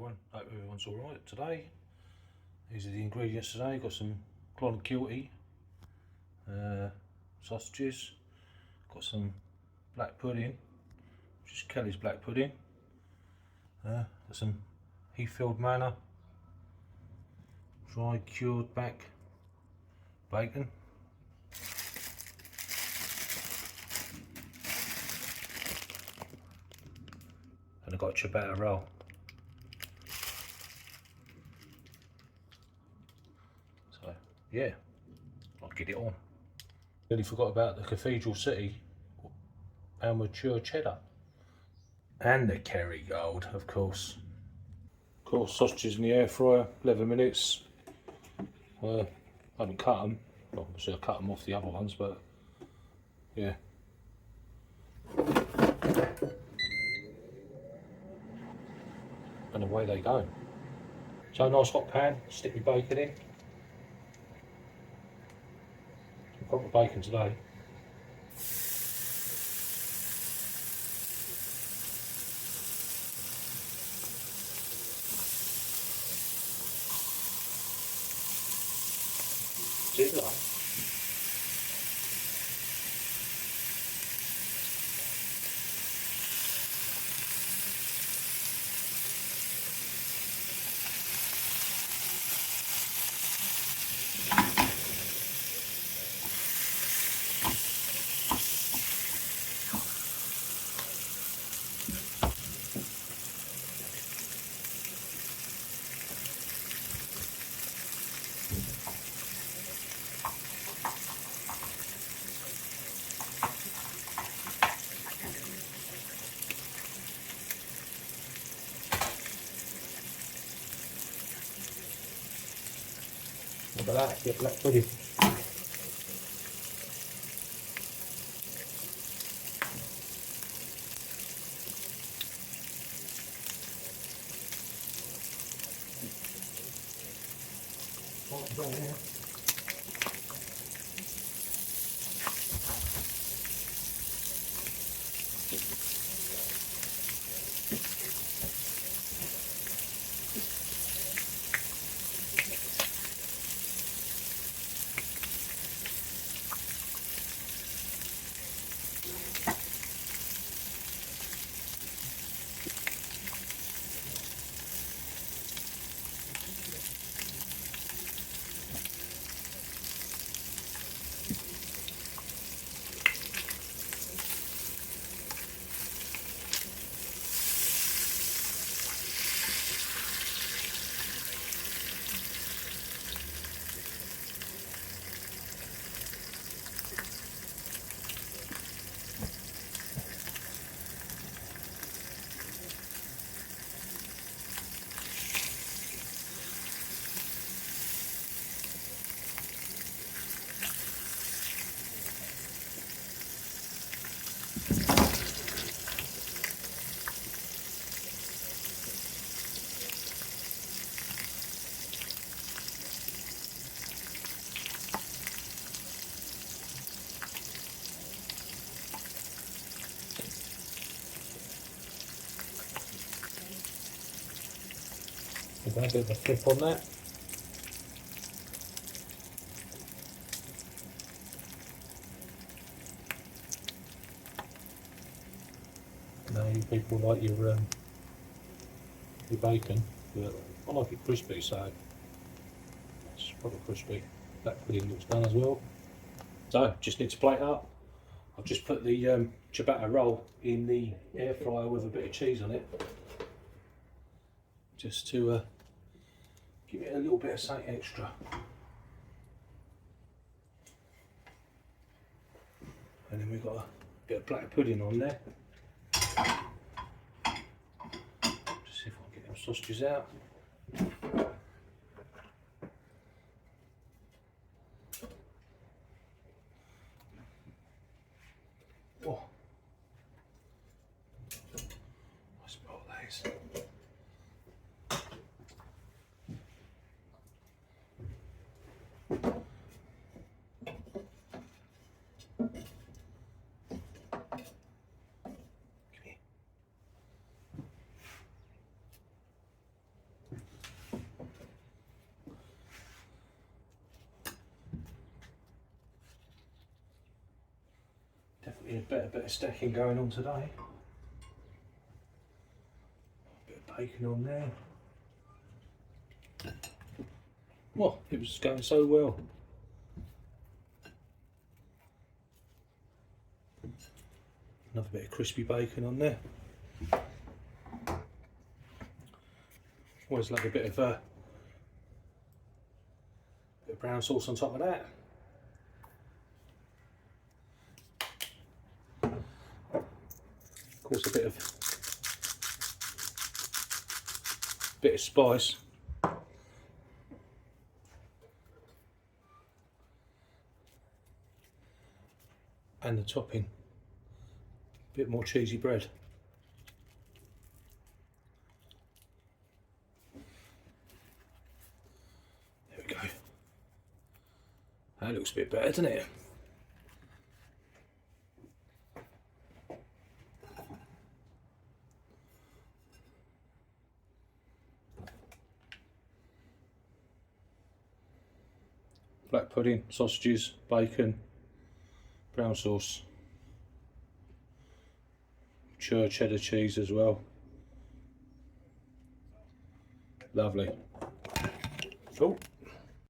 everyone, hope everyone's alright today. These are the ingredients today. Got some CLONAKILTY sausages, got some black pudding, which is Kelly's black pudding, got some HEATHFIELD MANOR, dry cured back bacon, and I've got a ciabatta roll. So yeah, I'll get it on. Really forgot about the Cathedral City mature cheddar and the KERRYGOLD, of course. Sausages in the air fryer, 11 minutes. I haven't cut them. Well, obviously I cut them off the other ones, but yeah. And away they go. So nice hot pan, stick my bacon in. Proper bacon today. See that? Look at that, get black pudding. There. Give that a bit of a flip on that. Now you people like your bacon, but I like it crispy, so it's proper crispy. That pudding looks done as well. So just need to plate up. I've just put the ciabatta roll in the air fryer with a bit of cheese on it, just to give it a little bit of something extra. And then we've got a bit of black pudding on there. Just see if I can get them sausages out. Oh, I smell these. bit of stacking going on today. Bit of bacon on there. Well, it was going so well. Another bit of crispy bacon on there. Always like a bit of brown sauce on top of that. Of course, a bit of spice. And the topping, a bit more cheesy bread. There we go. That looks a bit better, doesn't it? Black pudding, sausages, bacon, brown sauce, cheddar cheese as well. Lovely. Oh.